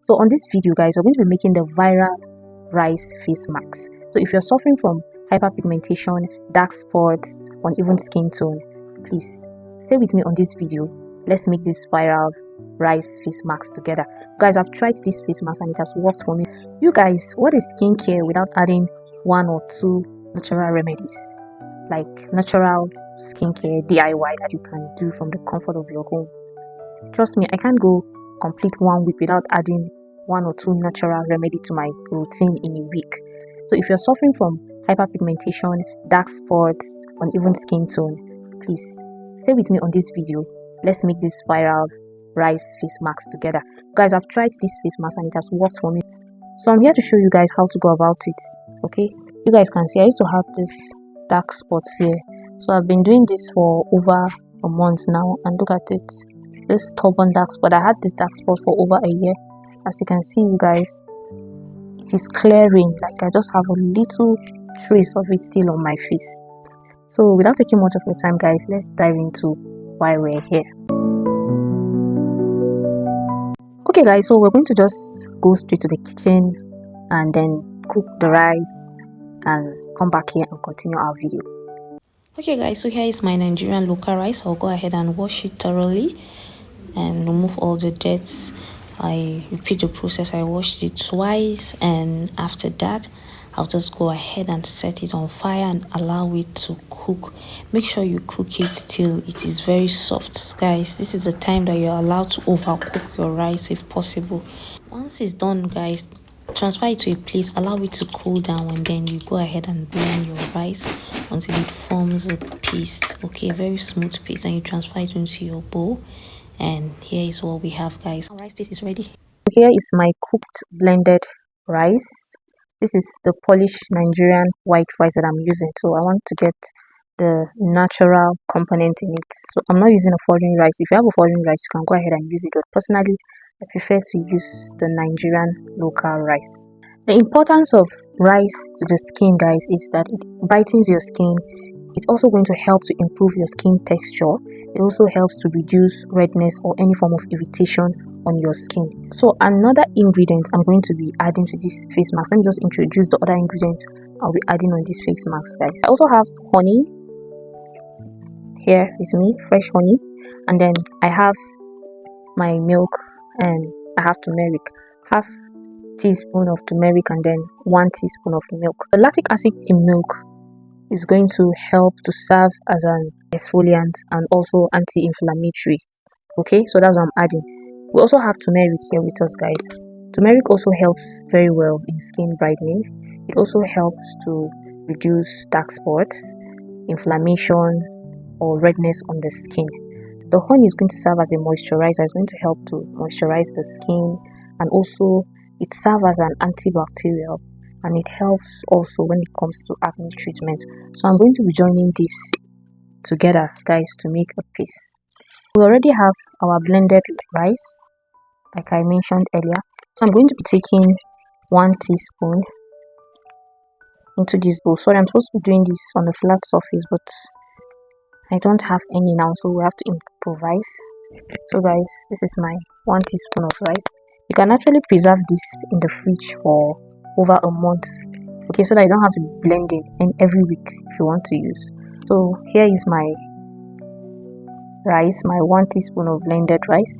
So on this video guys, we're going to be making the viral rice face mask. So if you're suffering from hyperpigmentation, dark spots, uneven skin tone, please stay with me on this video. Let's make this viral rice face mask together. Guys, I've tried this face mask and it has worked for me. You guys, what is skincare without adding one or two natural remedies, like natural skincare DIY that you can do from the comfort of your home? Trust me, I can't go complete 1 week without adding one or two natural remedy to my routine in a week. So if you're suffering from hyperpigmentation, dark spots, uneven skin tone, please stay with me on this video. Let's make this viral rice face mask together. Guys, I've tried this face mask and it has worked for me. So I'm here to show you guys how to go about it. Okay, you guys can see I used to have this dark spots here. So I've been doing this for over a month now, and look at it, this stubborn dark spot. I had this dark spot for over a year. As you can see, you guys, it is clearing. Like I just have a little trace of it still on my face. So without taking much of your time guys, let's dive into why we're here. Okay guys, so we're going to just go straight to the kitchen and then cook the rice and come back here and continue our video. Okay guys, so here is my Nigerian local rice. I'll go ahead and wash it thoroughly and remove all the dirt. I repeat the process. I washed it twice, and after that I'll just go ahead and set it on fire and allow it to cook. Make sure you cook it till it is very soft. Guys, this is the time that you're allowed to overcook your rice if possible. Once it's done guys, transfer it to a plate, allow it to cool down, and then you go ahead and blend your rice until it forms a paste. Okay, very smooth paste, and you transfer it into your bowl. And here is what we have guys. Our rice paste is ready. Here is my cooked blended rice. This is the polished Nigerian white rice that I'm using. So I want to get the natural component in it. So I'm not using a foreign rice. If you have a foreign rice, you can go ahead and use it. But personally, I prefer to use the Nigerian local rice. The importance of rice to the skin guys is that it brightens your skin. It's also going to help to improve your skin texture. It also helps to reduce redness or any form of irritation on your skin. So another ingredient I'm going to be adding to this face mask. Let me just introduce the other ingredients I'll be adding on this face mask guys. I also have honey here with me, fresh honey, and then I have my milk, and I have turmeric, half teaspoon of turmeric and then 1 teaspoon of milk. The lactic acid in milk is going to help to serve as an exfoliant and also anti-inflammatory. Okay, so that's what I'm adding. We also have turmeric here with us guys. Turmeric also helps very well in skin brightening. It also helps to reduce dark spots, inflammation or redness on the skin. The honey is going to serve as a moisturizer. It's going to help to moisturize the skin, and also it serves as an antibacterial, and it helps also when it comes to acne treatment. So I'm going to be joining this together guys to make a paste. We already have our blended rice like I mentioned earlier. So I'm going to be taking 1 teaspoon into this bowl. Sorry, I'm supposed to be doing this on a flat surface, but I don't have any now, so we have to improvise. So guys, this is my 1 teaspoon of rice. You can actually preserve this in the fridge for over a month, okay, so that you don't have to be blending in every week if you want to use. So here is my rice, my 1 teaspoon of blended rice.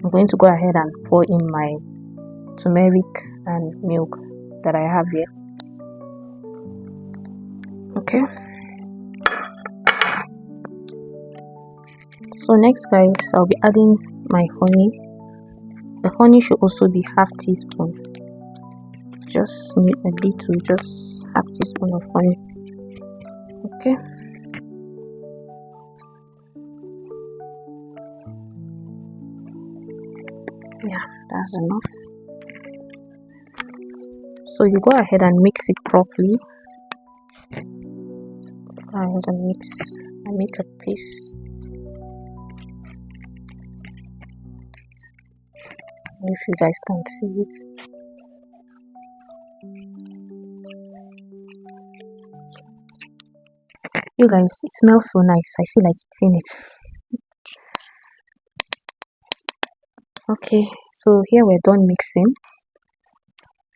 I'm going to go ahead and pour in my turmeric and milk that I have here. Okay, so next guys, I'll be adding my honey. The honey should also be half teaspoon. Just need a little, just half teaspoon of honey. Okay, yeah, that's enough. So you go ahead and mix it properly. Go ahead and mix and make a paste. If you guys can see it. You guys, it smells so nice. I feel like eating it. Okay, So here we're done mixing.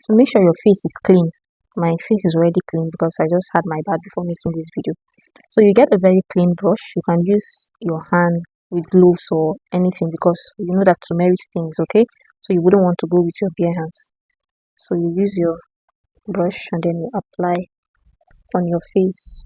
So make sure your face is clean. My face is already clean because I just had my bath before making this video. So you get a very clean brush. You can use your hand with gloves or anything because you know that turmeric stains, okay? So you wouldn't want to go with your bare hands. So you use your brush and then you apply on your face.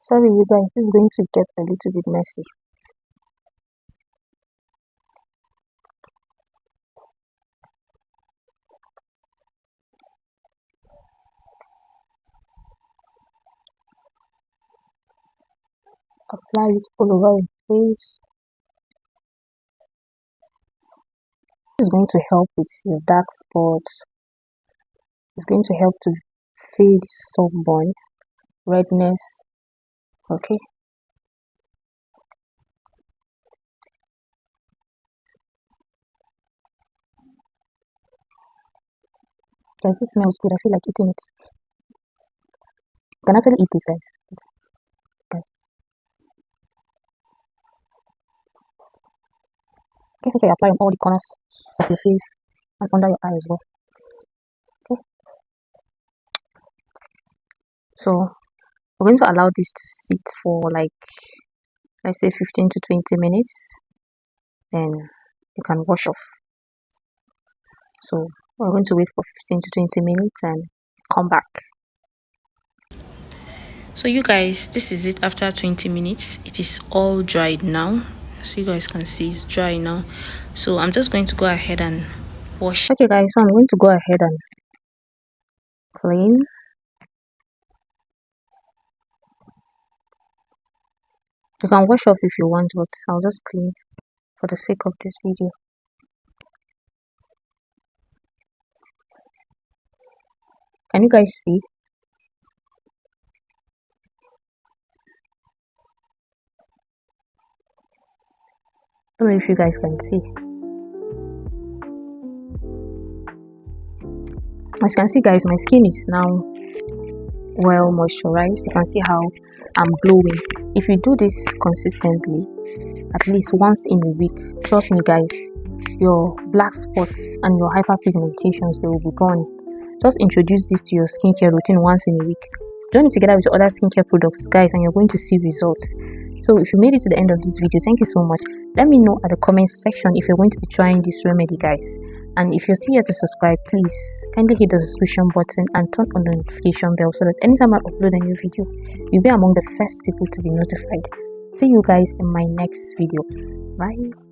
Sorry you guys, this is going to get a little bit messy. Apply it all over your face. This is going to help with your dark spots. It's going to help to fade sunburn, redness, okay? Guys, this smells good. I feel like eating it. You can actually eat this, guys. Okay, make sure you apply on all the corners of your face and under your eye as well. Okay. So we're going to allow this to sit for like, let's say 15 to 20 minutes. Then you can wash off. So we're going to wait for 15 to 20 minutes and come back. So you guys, this is it after 20 minutes. It is all dried now. So you guys can see it's dry now. So I'm just going to go ahead and wash. Okay guys, so I'm going to go ahead and clean. You can wash off if you want, but I'll just clean for the sake of this video. Can you guys see? I don't know if you guys can see. As you can see guys, my skin is now well moisturized. You can see how I'm glowing. If you do this consistently, at least once in a week, trust me guys, your black spots and your hyperpigmentations, they will be gone. Just introduce this to your skincare routine once in a week. Join it together with your other skincare products guys, and you're going to see results. So if you made it to the end of this video, thank you so much. Let me know at the comment section if you're going to be trying this remedy guys. And if you're still here to subscribe, please kindly hit the subscription button and turn on the notification bell so that anytime I upload a new video, you'll be among the first people to be notified. See you guys in my next video. Bye.